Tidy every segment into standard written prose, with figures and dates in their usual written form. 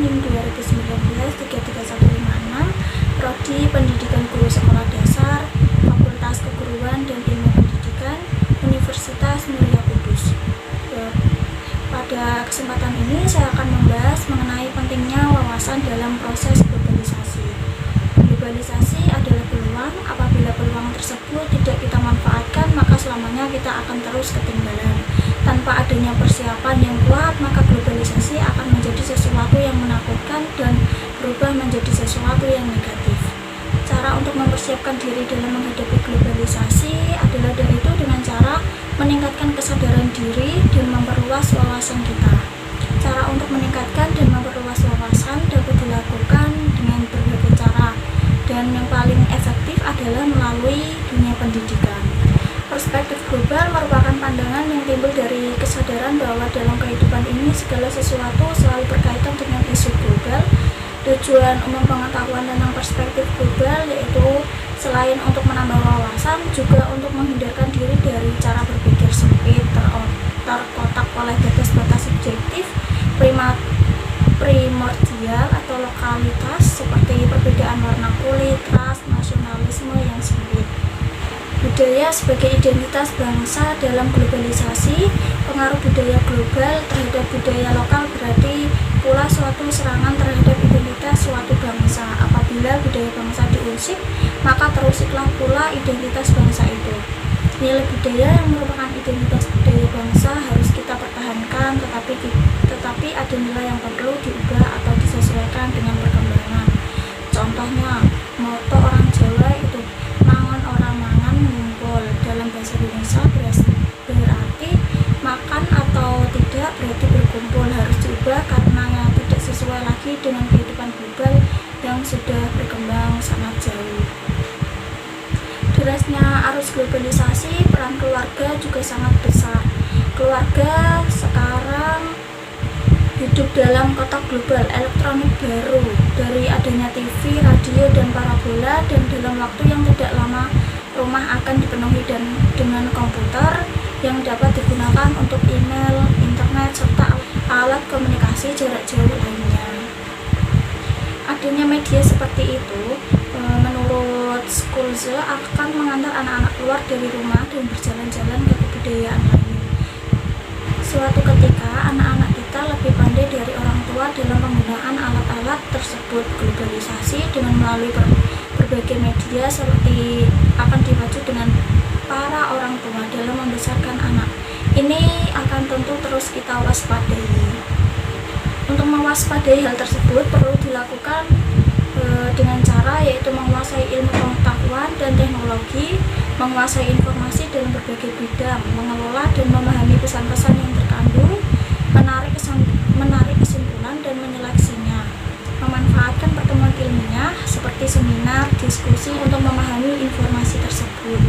NIM 2019-33156, Prodi Pendidikan Guru Sekolah Dasar, Fakultas Keguruan dan Ilmu Pendidikan, Universitas Muria Kudus. Pada kesempatan ini saya akan membahas mengenai pentingnya wawasan dalam proses globalisasi. Globalisasi adalah peluang. Apabila peluang tersebut tidak kita manfaatkan, maka selamanya kita akan terus ketinggalan. Tanpa adanya persiapan yang kuat, maka globalisasi akan menjadi sesuatu yang menakutkan dan berubah menjadi sesuatu yang negatif. Cara untuk mempersiapkan diri dalam menghadapi globalisasi adalah yaitu dengan cara meningkatkan kesadaran diri dan memperluas wawasan kita. Cara untuk meningkatkan dan memperluas wawasan dapat dilakukan dengan berbagai cara, dan yang paling efektif adalah melalui dunia pendidikan. Perspektif global merupakan pandangan yang timbul dari kesadaran bahwa dalam kehidupan ini segala sesuatu selalu berkaitan dengan isu global. Tujuan umum pengetahuan tentang perspektif global yaitu selain untuk menambah wawasan, juga untuk menghindarkan diri dari cara berpikir sempit, terkotak oleh batas-batas subjektif, primordial atau lokalitas seperti perbedaan warna kulit, ras, nasionalisme yang sempit. Budaya sebagai identitas bangsa dalam globalisasi. Pengaruh budaya global terhadap budaya lokal berarti pula suatu serangan terhadap identitas suatu bangsa. Apabila budaya bangsa diusik, maka terusiklah pula identitas bangsa itu. Nilai budaya yang merupakan identitas budaya bangsa harus kita pertahankan, tetapi ada nilai yang perlu diubah atau disesuaikan dengan perkembangan. Contohnya, moto orang Jawa itu mangan orang mangan ngumpul. Dalam bahasa Indonesia berarti makan atau tidak berarti berkumpul, harus diubah karena tidak sesuai lagi dengan kehidupan global yang sudah berkembang sangat jauh. Derasnya arus globalisasi, peran keluarga juga sangat besar. Keluarga sekarang hidup dalam kotak global elektronik baru dari adanya TV, radio, dan parabola, dan dalam waktu yang tidak lama rumah akan dipenuhi dengan komputer yang dapat digunakan untuk email, internet, serta alat komunikasi jarak jauh lainnya. Adanya media seperti itu menurut Schulze akan mengantar anak-anak keluar dari rumah dan berjalan-jalan ke kebudayaan lain. Suatu ketika anak-anak kita lebih pandai dari orang tua dalam penggunaan alat-alat tersebut. Globalisasi dengan melalui berbagai media seperti akan dipacu dengan para orang tua dalam membesarkan anak. Ini akan tentu terus kita waspadai. Untuk mewaspadai hal tersebut perlu dilakukan dengan cara yaitu menguasai ilmu pengetahuan dan teknologi, menguasai informasi dalam berbagai bidang, mengelola dan memahami pesan-pesan yang terkandung, menarik kesimpulan dan menyeleksinya, memanfaatkan pertemuan ilmiah seperti seminar, diskusi untuk memahami informasi tersebut.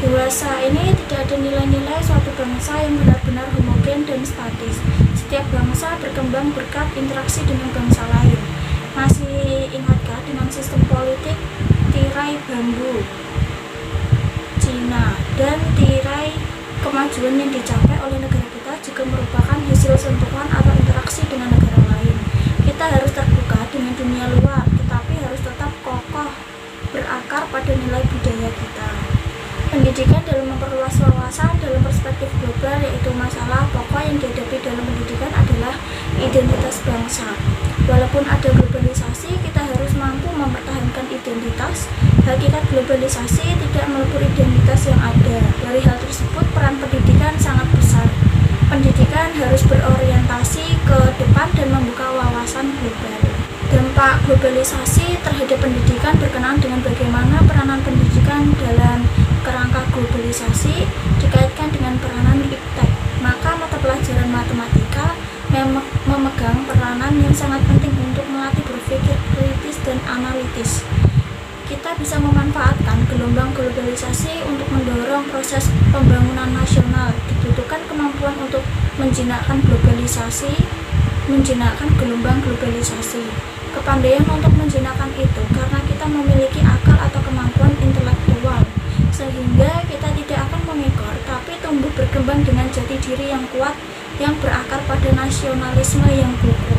Dewasa ini tidak ada nilai-nilai suatu bangsa yang benar-benar homogen dan statis. Setiap bangsa berkembang berkat interaksi dengan bangsa lain. Masih ingatkah dengan sistem politik tirai bambu Cina dan tirai kemajuan yang dicapai oleh negara kita juga merupakan hasil sentuhan atau interaksi dengan negara lain. Kita harus terbuka dengan dunia luar, tetapi harus tetap kokoh berakar pada nilai budaya kita. Pendidikan dalam memperluas wawasan dalam perspektif global yaitu masalah pokok yang dihadapi dalam pendidikan adalah identitas bangsa. Walaupun ada globalisasi, kita harus mampu mempertahankan identitas. Hakikat globalisasi tidak melebur identitas yang ada. Dari hal tersebut, peran pendidikan sangat besar. Pendidikan harus berorientasi ke depan dan membuka wawasan global. Dampak globalisasi terhadap pendidikan berkenaan dengan bagaimana peranan pendidikan dalam kerangka globalisasi dikaitkan dengan peranan iptek. Maka mata pelajaran matematika memegang peranan yang sangat penting untuk melatih berpikir kritis dan analitis. Kita bisa memanfaatkan gelombang globalisasi untuk mendorong proses pembangunan nasional. Dibutuhkan kemampuan untuk menjinakkan gelombang globalisasi. Kepandaian untuk menjinakkan itu karena kita memiliki akal atau kemampuan intelektual, sehingga kita tidak akan mengekor, tapi tumbuh berkembang dengan jati diri yang kuat yang berakar pada nasionalisme yang kukuh.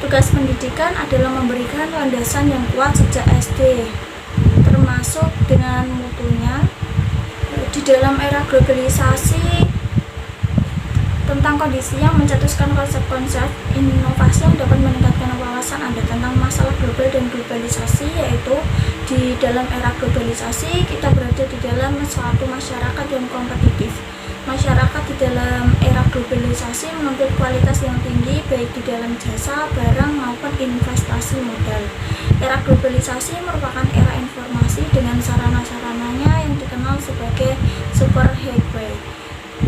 Tugas pendidikan adalah memberikan landasan yang kuat sejak SD, termasuk dengan mutunya. Di dalam era globalisasi, tentang kondisi yang mencetuskan konsep-konsep inovasi yang dapat meningkatkan wawasan Anda tentang masalah global dan globalisasi, yaitu di dalam era globalisasi kita berada di dalam suatu masyarakat yang kompetitif. Masyarakat di dalam era globalisasi menuntut kualitas yang tinggi baik di dalam jasa, barang maupun investasi modal. Era globalisasi merupakan era informasi dengan sarana-sarananya yang dikenal sebagai super highway.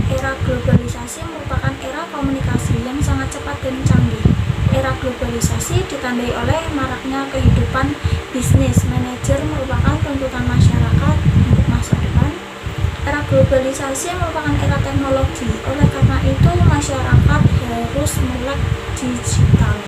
Era globalisasi merupakan era komunikasi yang sangat cepat dan canggih. Era globalisasi ditandai oleh maraknya kehidupan bisnis manajer merupakan tuntutan masyarakat untuk masa depan. Era globalisasi merupakan era teknologi, oleh karena itu masyarakat harus melek digital.